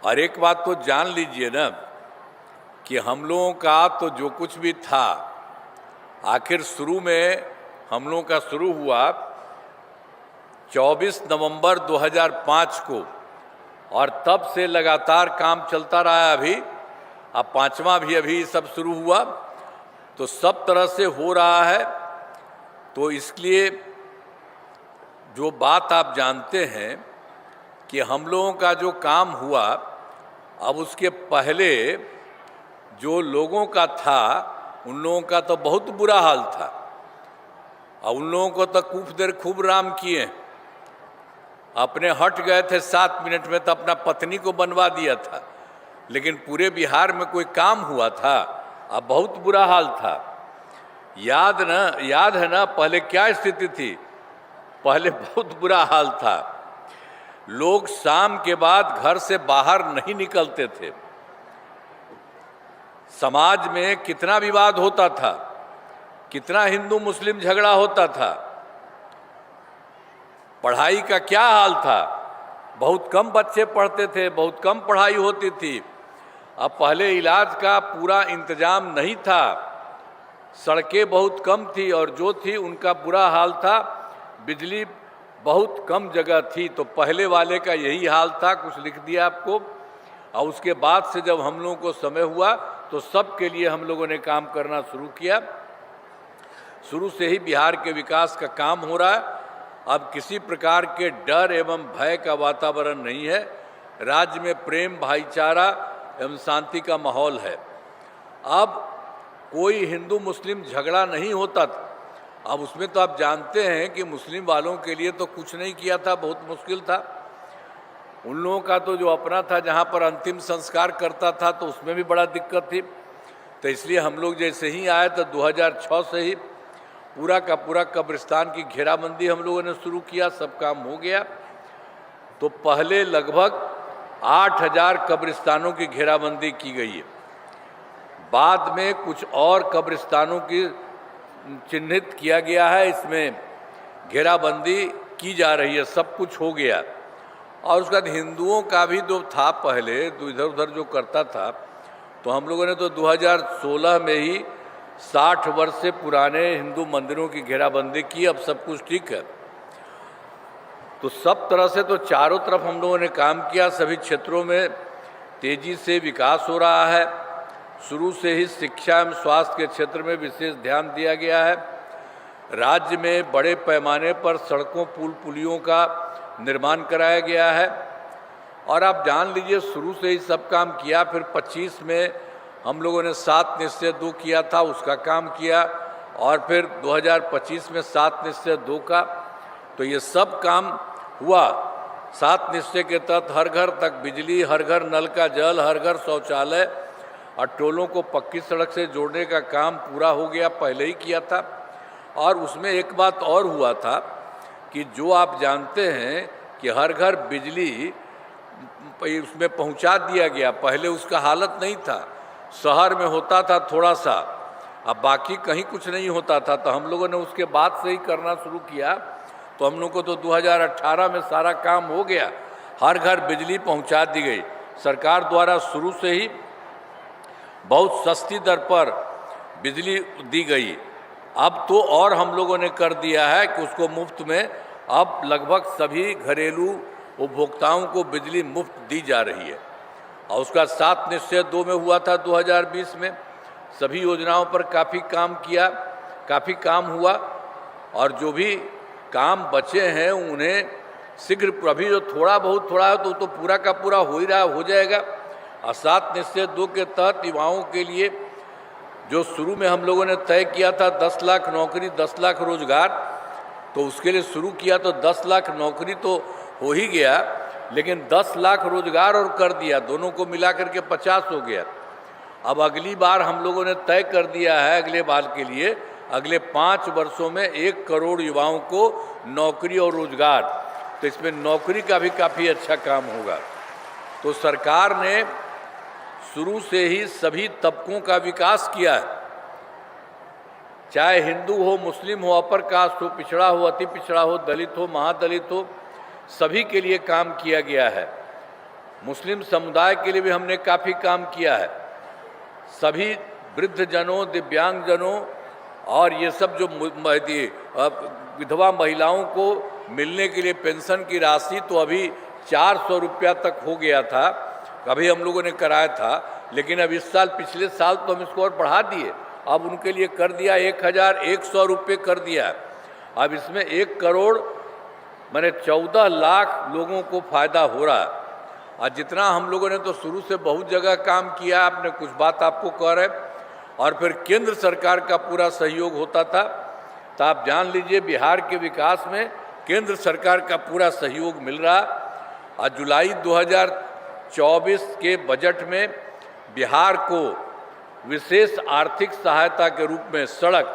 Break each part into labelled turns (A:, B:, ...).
A: और एक बात तो जान लीजिए ना कि हम लोगों का तो जो कुछ भी था, आखिर शुरू में हम लोगों का शुरू हुआ 24 नवंबर 2005 को, और तब से लगातार काम चलता रहा। अभी अब पांचवा भी अभी सब शुरू हुआ, तो सब तरह से हो रहा है। तो इसलिए जो बात आप जानते हैं कि हम लोगों का जो काम हुआ, अब उसके पहले जो लोगों का था उन लोगों का तो बहुत बुरा हाल था, और उन लोगों को तो खूब राम किए, अपने हट गए थे 7 मिनट में तो अपना पत्नी को बनवा दिया था, लेकिन पूरे बिहार में कोई काम हुआ था? अब बहुत बुरा हाल था। याद है ना पहले क्या स्थिति थी? पहले बहुत बुरा हाल था। लोग शाम के बाद घर से बाहर नहीं निकलते थे। समाज में कितना विवाद होता था, कितना हिंदू मुस्लिम झगड़ा होता था। पढ़ाई का क्या हाल था? बहुत कम बच्चे पढ़ते थे, बहुत कम पढ़ाई होती थी। अब पहले इलाज का पूरा इंतजाम नहीं था, सड़कें बहुत कम थी, और जो थी उनका बुरा हाल था। बिजली बहुत कम जगह थी, तो पहले वाले का यही हाल था। कुछ लिख दिया आपको। और उसके बाद से जब हम लोगों को समय हुआ तो सबके लिए हम लोगों ने काम करना शुरू किया। शुरू से ही बिहार के विकास का काम हो रहा है। अब किसी प्रकार के डर एवं भय का वातावरण नहीं है। राज्य में प्रेम, भाईचारा एवं शांति का माहौल है। अब कोई हिंदू मुस्लिम झगड़ा नहीं होता था। अब उसमें तो आप जानते हैं कि मुस्लिम वालों के लिए तो कुछ नहीं किया था, बहुत मुश्किल था। उन लोगों का तो जो अपना था, जहाँ पर अंतिम संस्कार करता था, तो उसमें भी बड़ा दिक्कत थी। तो इसलिए हम लोग जैसे ही आए तो 2006 से ही पूरा का पूरा कब्रिस्तान की घेराबंदी हम लोगों ने शुरू किया। सब काम हो गया। तो पहले लगभग 8000 कब्रिस्तानों की घेराबंदी की गई है। बाद में कुछ और कब्रिस्तानों की चिन्हित किया गया है, इसमें घेराबंदी की जा रही है। सब कुछ हो गया। और उसके बाद हिंदुओं का भी जो था पहले, तो इधर उधर जो करता था, तो हम लोगों ने तो 2016 में ही 60 वर्ष से पुराने हिंदू मंदिरों की घेराबंदी की। अब सब कुछ ठीक है। तो सब तरह से तो चारों तरफ हम लोगों ने काम किया। सभी क्षेत्रों में तेजी से विकास हो रहा है। शुरू से ही शिक्षा एवं स्वास्थ्य के क्षेत्र में विशेष ध्यान दिया गया है। राज्य में बड़े पैमाने पर सड़कों, पुल, पुलियों का निर्माण कराया गया है। और आप जान लीजिए, शुरू से ही सब काम किया। फिर 25 में हम लोगों ने 7 निश्चय 2 किया था, उसका काम किया। और फिर 2025 में 7 निश्चय 2 का। तो ये सब काम हुआ। 7 निश्चय के तहत हर घर तक बिजली, हर घर नल का जल, हर घर शौचालय, और टोलों को पक्की सड़क से जोड़ने का काम पूरा हो गया, पहले ही किया था। और उसमें एक बात और हुआ था कि जो आप जानते हैं कि हर घर बिजली उसमें पहुंचा दिया गया। पहले उसका हालत नहीं था। शहर में होता था थोड़ा सा, अब बाकी कहीं कुछ नहीं होता था। तो हम लोगों ने उसके बाद से ही करना शुरू किया। तो हम लोग को तो 2018 में सारा काम हो गया। हर घर बिजली पहुंचा दी गई। सरकार द्वारा शुरू से ही बहुत सस्ती दर पर बिजली दी गई। अब तो और हम लोगों ने कर दिया है कि उसको मुफ्त में अब लगभग सभी घरेलू उपभोक्ताओं को बिजली मुफ्त दी जा रही है। और उसका 7 निश्चय 2 में हुआ था 2020 में। सभी योजनाओं पर काफ़ी काम किया, काफ़ी काम हुआ। और जो भी काम बचे हैं उन्हें शीघ्र, अभी जो थोड़ा है तो पूरा का पूरा हो ही रहा, हो जाएगा। और 7 निश्चय 2 के तहत युवाओं के लिए जो शुरू में हम लोगों ने तय किया था 10 लाख नौकरी, 10 लाख रोजगार, तो उसके लिए शुरू किया तो 10 लाख नौकरी तो हो ही गया, लेकिन 10 लाख रोजगार और कर दिया। दोनों को मिला करके 50 हो गया। अब अगली बार हम लोगों ने तय कर दिया है अगले बार के लिए, अगले 5 वर्षों में 1 करोड़ युवाओं को नौकरी और रोजगार। तो इसमें नौकरी का भी काफ़ी अच्छा काम होगा। तो सरकार ने शुरू से ही सभी तबकों का विकास किया है, चाहे हिंदू हो, मुस्लिम हो, अपर कास्ट हो, पिछड़ा हो, अति पिछड़ा हो, दलित हो, महादलित हो, सभी के लिए काम किया गया है। मुस्लिम समुदाय के लिए भी हमने काफ़ी काम किया है। सभी वृद्धजनों, दिव्यांगजनों और ये सब जो विधवा महिलाओं को मिलने के लिए पेंशन की राशि तो अभी 400 रुपया तक हो गया था, अभी हम लोगों ने कराया था, लेकिन अब इस साल, पिछले साल तो हम इसको और बढ़ा दिए, अब उनके लिए कर दिया 1100 रुपये कर दिया। अब इसमें 1 करोड़ माने 14 लाख लोगों को फ़ायदा हो रहा है। और जितना हम लोगों ने तो शुरू से बहुत जगह काम किया, आपने कुछ बात आपको कह रहे, और फिर केंद्र सरकार का पूरा सहयोग होता था। तो आप जान लीजिए बिहार के विकास में केंद्र सरकार का पूरा सहयोग मिल रहा। और जुलाई 2024 के बजट में बिहार को विशेष आर्थिक सहायता के रूप में सड़क,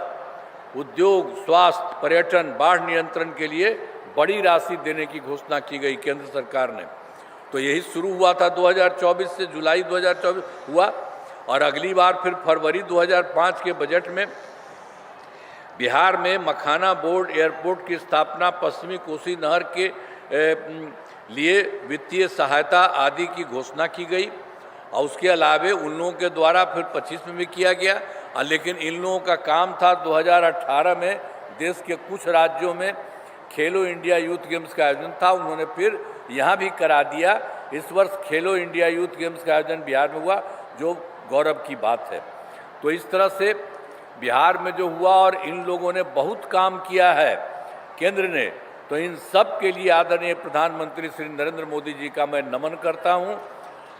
A: उद्योग, स्वास्थ्य, पर्यटन, बाढ़ नियंत्रण के लिए बड़ी राशि देने की घोषणा की गई केंद्र सरकार ने। तो यही शुरू हुआ था 2024 से, जुलाई 2024 हुआ, और अगली बार फिर फरवरी 2005 के बजट में बिहार में मखाना बोर्ड एयरपोर्ट की स्थापना, पश्चिमी कोसी नहर के लिए वित्तीय सहायता आदि की घोषणा की गई। और उसके अलावे उन लोगों के द्वारा फिर 25 में भी किया गया। लेकिन इन लोगों का काम था 2018 में देश के कुछ राज्यों में खेलो इंडिया यूथ गेम्स का आयोजन था, उन्होंने फिर यहाँ भी करा दिया। इस वर्ष खेलो इंडिया यूथ गेम्स का आयोजन बिहार में हुआ, जो गौरव की बात है। तो इस तरह से बिहार में जो हुआ, और इन लोगों ने बहुत काम किया है केंद्र ने, तो इन सब के लिए आदरणीय प्रधानमंत्री श्री नरेंद्र मोदी जी का मैं नमन करता हूं।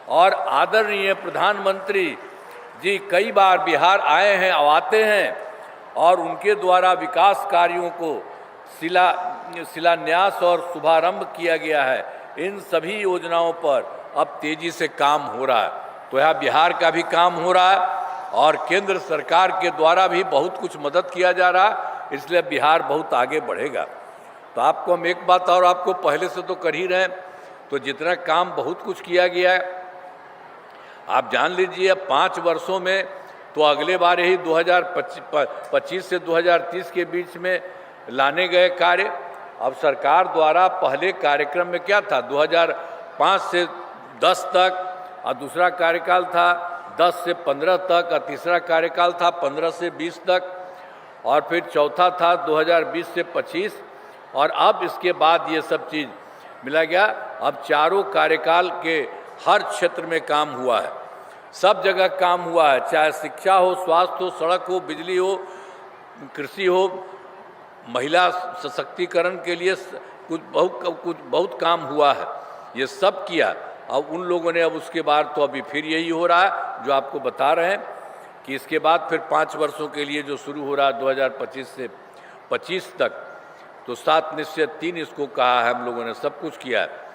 A: और आदरणीय प्रधानमंत्री जी कई बार बिहार आए हैं, आते हैं, और उनके द्वारा विकास कार्यों को शिलान्यास और शुभारंभ किया गया है। इन सभी योजनाओं पर अब तेजी से काम हो रहा है। तो यहाँ बिहार का भी काम हो रहा है, और केंद्र सरकार के द्वारा भी बहुत कुछ मदद किया जा रहा है, इसलिए बिहार बहुत आगे बढ़ेगा। तो आपको हम एक बात और आपको पहले से तो कर ही रहे हैं, तो जितना काम बहुत कुछ किया गया है, आप जान लीजिए 5 वर्षों में तो अगले बार यही 2025 से 2030 के बीच में लाने गए कार्य। अब सरकार द्वारा पहले कार्यक्रम में क्या था, 2005 से 10 तक, और दूसरा कार्यकाल था 10 से 15 तक, और तीसरा कार्यकाल था 15 से 20 तक, और फिर चौथा था 2020 से 25, और अब इसके बाद ये सब चीज़ मिला गया। अब चारों कार्यकाल के हर क्षेत्र में काम हुआ है, सब जगह काम हुआ है, चाहे शिक्षा हो, स्वास्थ्य हो, सड़क हो, बिजली हो, कृषि हो, महिला सशक्तिकरण के लिए कुछ बहुत काम हुआ है, ये सब किया। अब उन लोगों ने अब उसके बाद तो अभी फिर यही हो रहा है जो आपको बता रहे हैं कि इसके बाद फिर 5 वर्षों के लिए जो शुरू हो रहा है 2025 से 25 तक, तो 7 निश्चय 3 इसको कहा है, हम लोगों ने सब कुछ किया है।